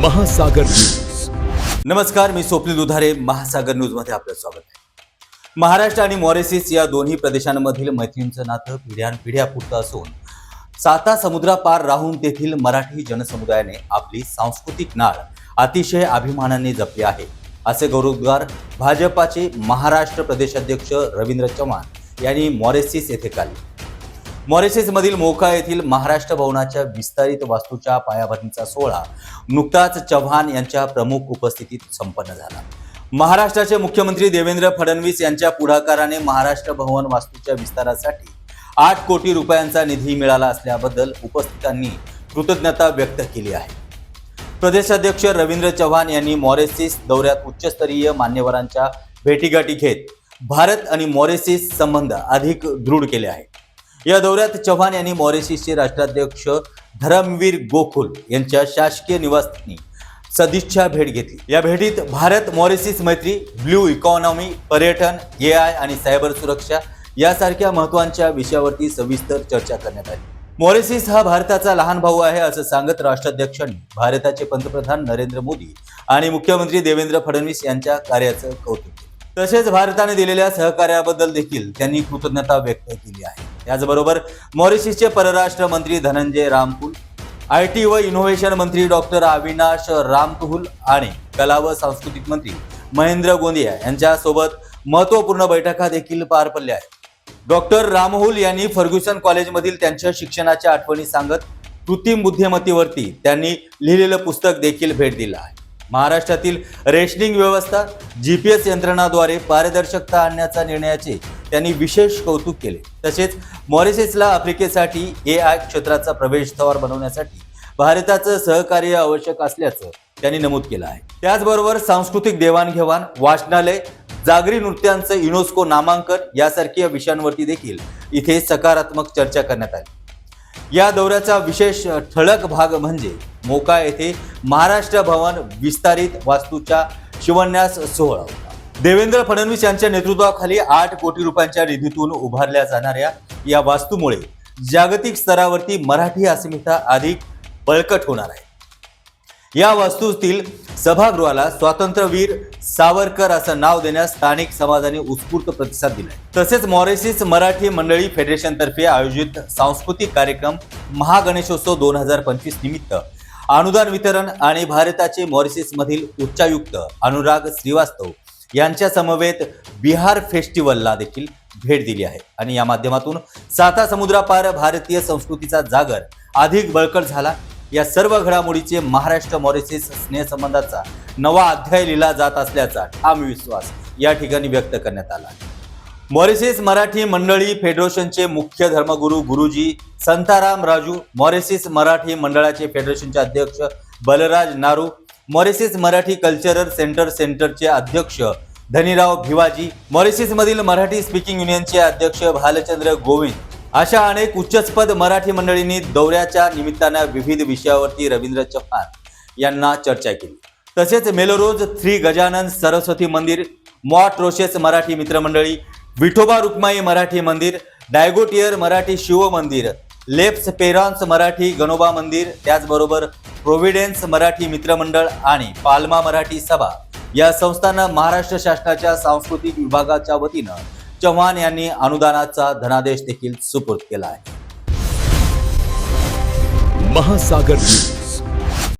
महासागर न्यूज. नमस्कार, मी स्वप्नील दुधारे. महासागर न्यूज मध्ये आपलं स्वागत आहे. महाराष्ट्र आणि मॉरिशस या दोन्ही प्रदेशांमधील मैत्रीचं नातं पिढ्यानपिढ्या पुरतं असून साता समुद्रापार राहून तेथील मराठी जनसमुदायाने आपली सांस्कृतिक नाळ अतिशय अभिमानाने जपली आहे, असे गौरवोद्गार भाजपाचे महाराष्ट्र प्रदेशाध्यक्ष रवींद्र चव्हाण यांनी मॉरिशस येथे काढले. मॉरिशसमधील मोका येथील महाराष्ट्र भवनाच्या विस्तारित वास्तूच्या पायाभरणीचा सोहळा नुकताच चव्हाण यांच्या प्रमुख उपस्थितीत संपन्न झाला. महाराष्ट्राचे मुख्यमंत्री देवेंद्र फडणवीस यांच्या पुढाकाराने महाराष्ट्र भवन वास्तूच्या विस्तारासाठी 8 कोटी रुपयांचा निधी मिळाला असल्याबद्दल उपस्थितांनी कृतज्ञता व्यक्त केली आहे. प्रदेशाध्यक्ष रवींद्र चव्हाण यांनी मॉरिशस दौऱ्यात उच्चस्तरीय मान्यवरांच्या भेटीगाठी घेत भारत आणि मॉरिशस संबंध अधिक दृढ केले आहेत. या दौऱ्यात चव्हाण यांनी मॉरिशसचे राष्ट्राध्यक्ष धरमवीर गोकुल यांच्या शासकीय निवासस्थानी सदिच्छा भेट घेतली. या भेटीत भारत मॉरिशस मैत्री, ब्लू इकॉनॉमी, पर्यटन, AI आणि सायबर सुरक्षा यासारख्या महत्त्वाच्या विषयावरती सविस्तर चर्चा करण्यात आली. मॉरिशस हा भारताचा लहान भाऊ आहे असं सांगत राष्ट्राध्यक्षांनी भारताचे पंतप्रधान नरेंद्र मोदी आणि मुख्यमंत्री देवेंद्र फडणवीस यांच्या कार्याचं कौतुक केलं. तसेच भारताने दिलेल्या सहकार्याबद्दल देखील त्यांनी कृतज्ञता व्यक्त केली आहे. याचबरोबर मॉरिशसचे परराष्ट्र मंत्री धनंजय रामकुल, IT व इनोव्हेशन मंत्री डॉक्टर अविनाश रामकुल आणि कला व सांस्कृतिक मंत्री महेंद्र गोंदिया यांच्यासोबत महत्त्वपूर्ण बैठका देखील पार पडल्या आहेत. डॉक्टर रामकुल यांनी फर्ग्युसन कॉलेजमधील त्यांच्या शिक्षणाच्या आठवणी सांगत कृत्रिम बुद्धिमत्तेवरती त्यांनी लिहिलेलं पुस्तक देखील भेट दिलं आहे. महाराष्ट्रातील रेशनिंग व्यवस्था GPS यंत्रणाद्वारे पारदर्शकता आणण्याच्या निर्णयाचे त्यांनी विशेष कौतुक केले. तसेच मॉरिशसला आफ्रिकेसाठी AI क्षेत्राचा प्रवेशद्वार बनवण्यासाठी भारताचं सहकार्य आवश्यक असल्याचं त्यांनी नमूद केलं आहे. त्याचबरोबर सांस्कृतिक देवाणघेवाण, वाचनालय, जागरी नृत्यांचं युनेस्को नामांकन यासारख्या विषयांवरती देखील इथे सकारात्मक चर्चा करण्यात आली. या दौऱ्याचा विशेष ठळक भाग म्हणजे मोका येथे महाराष्ट्र भवन विस्तारित वास्तूच्या शिलान्यास सोहळा होता. देवेंद्र फडणवीस यांच्या नेतृत्वाखाली 8 कोटी रुपयांच्या निधीतून उभारल्या जाणाऱ्या या वास्तूमुळे जागतिक स्तरावरती मराठी अस्मिता अधिक बळकट होणार आहे. या वास्तूतील सभागृहाला स्वातंत्र्यवीर सावरकर असं नाव देण्यास स्थानिक समाजाने उत्स्फूर्त प्रतिसाद दिलाय. तसेच मॉरिशस मराठी मंडळी फेडरेशनतर्फे आयोजित सांस्कृतिक कार्यक्रम महागणेशोत्सव 2025 निमित्त अनुदान वितरण आणि भारताचे मॉरिशसमधील उच्चायुक्त अनुराग श्रीवास्तव यांच्या समवेत बिहार फेस्टिवलला देखील भेट दिली आहे आणि या माध्यमातून साता समुद्रापार भारतीय संस्कृतीचा जागर अधिक बळकट झाला. या सर्व घडामोडीचे महाराष्ट्र मॉरिशस स्नेहसंबंधाचा नवा अध्याय लिहिला जात असल्याचा ठाम विश्वास या ठिकाणी व्यक्त करण्यात आला. मॉरिशस मराठी मंडळी फेडरेशनचे मुख्य धर्मगुरू गुरुजी संताराम राजू, मॉरिशस मराठी मंडळाचे फेडरेशनचे अध्यक्ष बलराज नारू, मॉरिशस मराठी कल्चरल सेंटरचे अध्यक्ष धनीराव भिवाजी, मॉरिशसमधील मराठी स्पीकिंग युनियनचे अध्यक्ष भालचंद्र गोविंद अशा अनेक उच्चपद मराठी मंडळींनी दौऱ्याच्या निमित्तानं विविध विषयावरती रवींद्र चव्हाण यांना चर्चा केली. तसेच मेलोरोज, श्री गजानन सरस्वती मंदिर, मॉट रोशेस मराठी मित्रमंडळी, विठोबा रुक्माई मराठी मंदिर, डायगोटियर मराठी शिव मंदिर, लेप्स पेरॉन्स मराठी गणोबा मंदिर, त्याचबरोबर प्रोव्हिडन्स मराठी मित्रमंडळ आणि पाल्मा मराठी सभा या संस्थांना महाराष्ट्र शासनाच्या सांस्कृतिक विभागाच्या वतीनं चव्हाण यांनी अनुदानाचा धनादेश देखील सुपूर्द केला आहे. महासागर न्यूज.